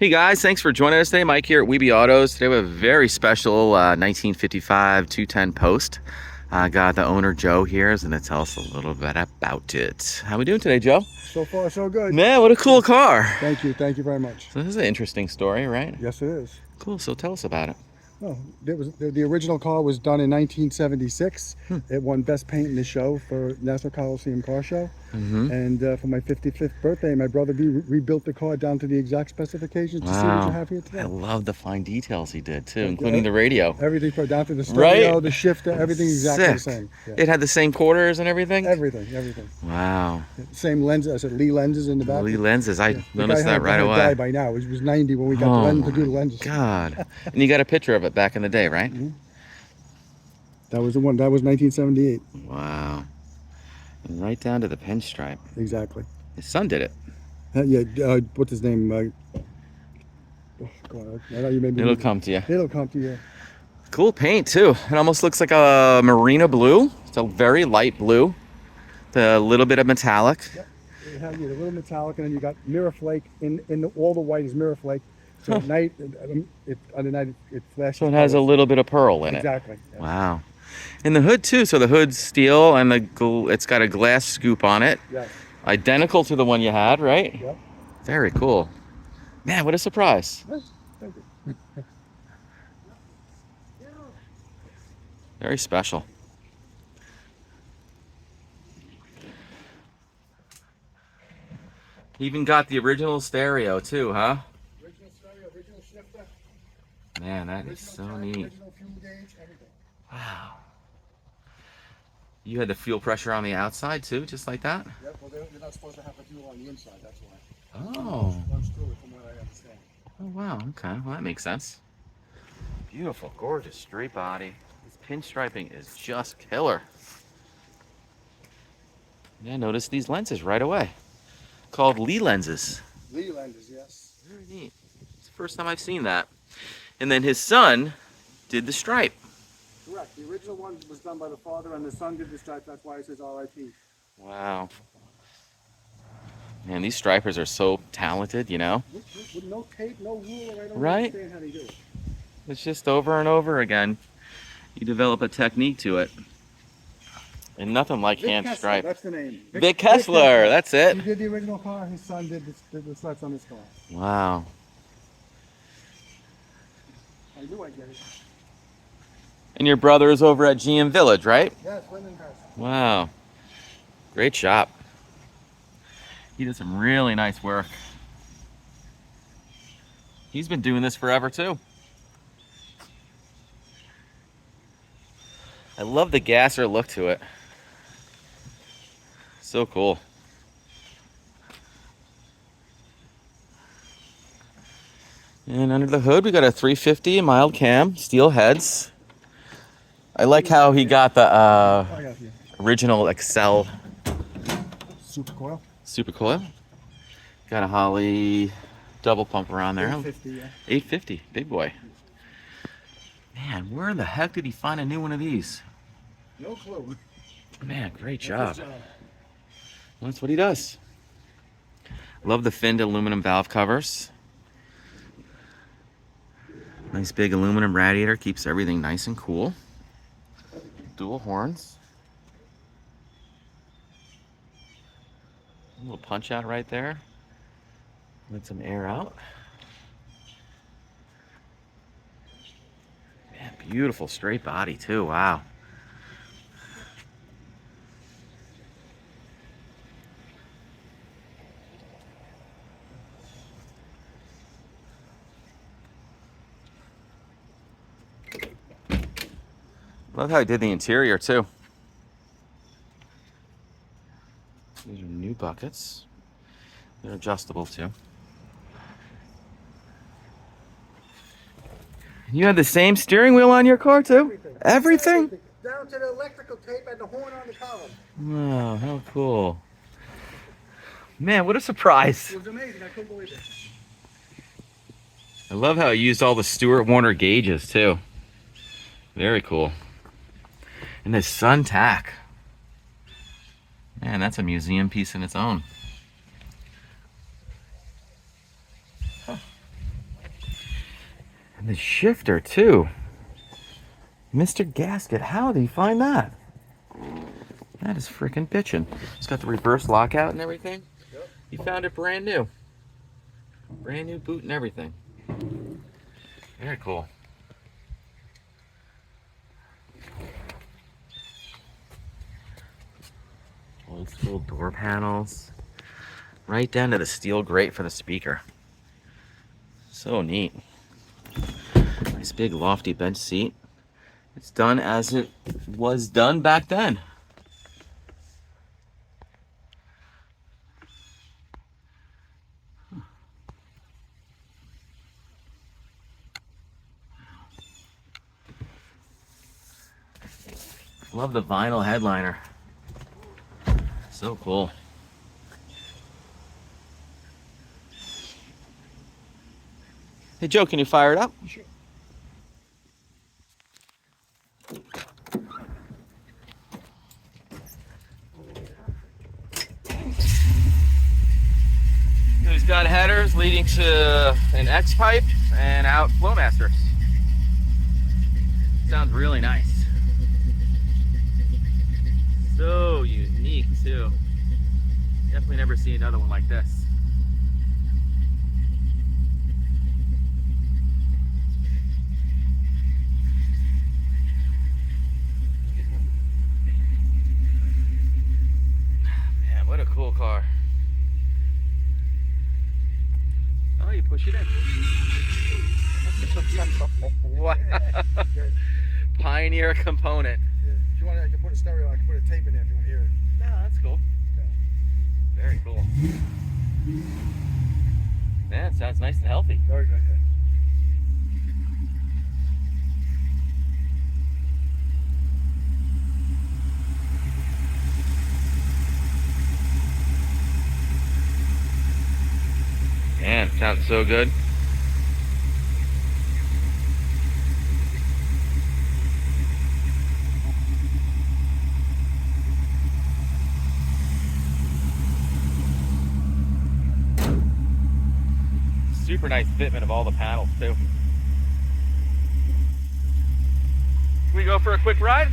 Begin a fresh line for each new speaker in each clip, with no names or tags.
Hey guys, thanks for joining us today. Mike here at Weeby Autos. Today we have a very special 1955 210 Post. I got the owner Joe here, is going to tell us a little bit about it. How we doing today, Joe?
So far, so good.
Man, what a cool car.
Thank you very much.
So this is an interesting story, right?
Yes, it is.
Cool, so tell us about it.
Well, the original car was done in 1976. It won Best Paint in the show for National Coliseum Car Show. And for my 55th birthday, my brother rebuilt the car down to the exact specifications to see what you have here today.
I love the fine details he did too, including the radio.
Everything down to the stereo, the shifter, everything exactly
Sick.
the same. Yeah.
It had the same quarters and everything?
Everything.
Wow.
Same lenses. I said Lee lenses in the back.
Lee lenses. I noticed that right away.
Died by now. He was 90 when we got the lens to do the lenses.
God. And you got a picture of it back in the day, right?
That was the one. That was 1978.
Wow. And right down to the pinstripe.
Exactly.
His son did it.
What's his name? Oh God, I know you made me.
It'll come to you.
It'll come to you.
Cool paint too. It almost looks like a marina blue. It's a very light blue. The little bit of metallic.
Yep. You have a little metallic, and then you got mirror flake. All the white is mirror flake. So at night, on the night it flashes.
So it has a little bit of pearl in it.
Exactly. Yeah.
Wow. And the hood too. So the hood's steel, and it's got a glass scoop on it.
Yes.
Identical to the one you had, right?
Yep.
Very cool. Man, what a surprise.
Yes. Thank you.
Very special. Even got the original stereo too, huh?
Original stereo, original shifter.
Man, that is so neat.
Original fuel gauge, everything.
Wow. You had the fuel pressure on the outside too, just like that?
Yep. Well, you're not supposed to have the fuel on the inside. That's why.
Oh.
Runs through it, from what I understand.
Oh wow. Okay. Well, that makes sense. Beautiful, gorgeous, straight body. This pinstriping is just killer. Yeah, notice these lenses right away. Called Lee lenses.
Lee lenses, yes.
Very neat. It's the first time I've seen that. And then his son did the stripe.
Correct. The original one was done by the father, and the son did the stripe. That's why it says R.I.P.
Wow. Man, these stripers are so talented, you know?
With no tape, no ruler, I don't
Right?
understand how they do it.
It's just over and over again. You develop a technique to it. And nothing like hand
Kesler,
stripe.
that's the name.
Vic Kesler, that's it.
He did the original car, his son did the stripes on his car.
Wow.
I knew I'd get it.
And your brother is over at GM Village, right?
Yes, Linden House.
Wow. Great shop. He did some really nice work. He's been doing this forever too. I love the gasser look to it. So cool. And under the hood, we got a 350 mild cam, steel heads. I like how he got the original Accel
Super
Coil. Got a Holly double pump around there.
850, yeah.
850, big boy. Man, where in the heck did he find a new one of these?
No clue.
Man, great job. Well, that's what he does. Love the finned aluminum valve covers. Nice big aluminum radiator, keeps everything nice and cool. Dual horns. A little punch out right there. Let some air out. Man, beautiful straight body too, wow. Love how I did the interior too. These are new buckets. They're adjustable too. You had the same steering wheel on your car too? Everything?
Down to the electrical tape and the horn on the column.
Wow, how cool. Man, what a surprise.
It was amazing. I couldn't believe it.
I love how I used all the Stewart Warner gauges too. Very cool. And this sun tack. Man, that's a museum piece in its own. Huh. And the shifter too. Mr. Gasket, how did he find that? That is freaking bitchin'. It's got the reverse lockout and everything.
Yep.
He found it brand new. Brand new boot and everything. Very cool. Old school door panels. Right down to the steel grate for the speaker. So neat. Nice big lofty bench seat. It's done as it was done back then. Love the vinyl headliner. So cool. Hey Joe, can you fire it up?
Sure.
He's got headers leading to an X pipe and out Flowmaster. Sounds really nice. So unique too. Definitely never seen another one like this. Man, what a cool car. Oh, you push it in. Wow. Pioneer component.
Yeah. If you want, I can put a stereo. I can put a tape in there if you want to hear it.
No, that's cool.
Okay.
Very cool. Man, it sounds nice and healthy.
Very good. Yeah.
Man, it sounds so good. Super nice fitment of all the panels too. Can we go for a quick ride?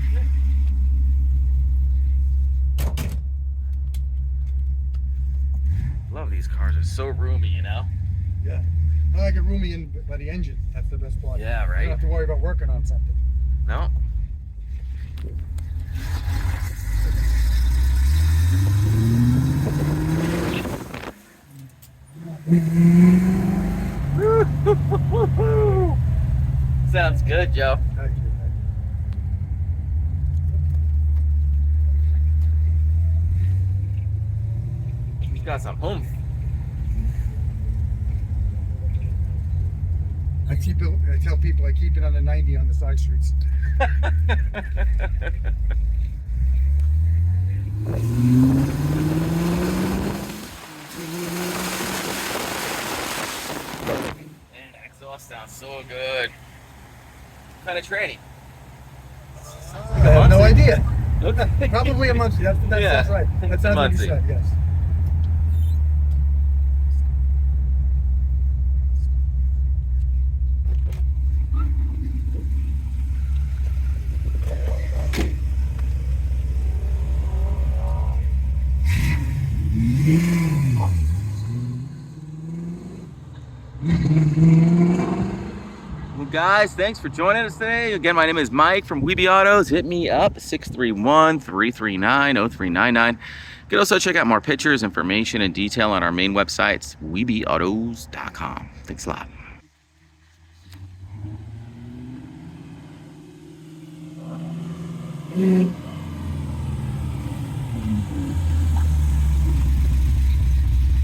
Love these cars, they're so roomy, you know?
Yeah. I like it roomy in by the engine. That's the best part.
Yeah,
You
right?
don't have to worry about working on something.
No? Sounds good, Joe.
Thank you.
He's got some oomph.
I tell people I keep it on the 90 on the side streets.
Man, that exhaust sounds so good. What kind of tranny?
I have no idea.
Okay.
Probably a Muncie. That's
Yeah.
right. That sounds like you
Muncie.
said, yes.
Well, guys, thanks for joining us today. Again, my name is Mike from Weeby Autos. Hit me up, 631-339-0399. You can also check out more pictures, information, and detail on our main websites, weebyautos.com. Thanks a lot.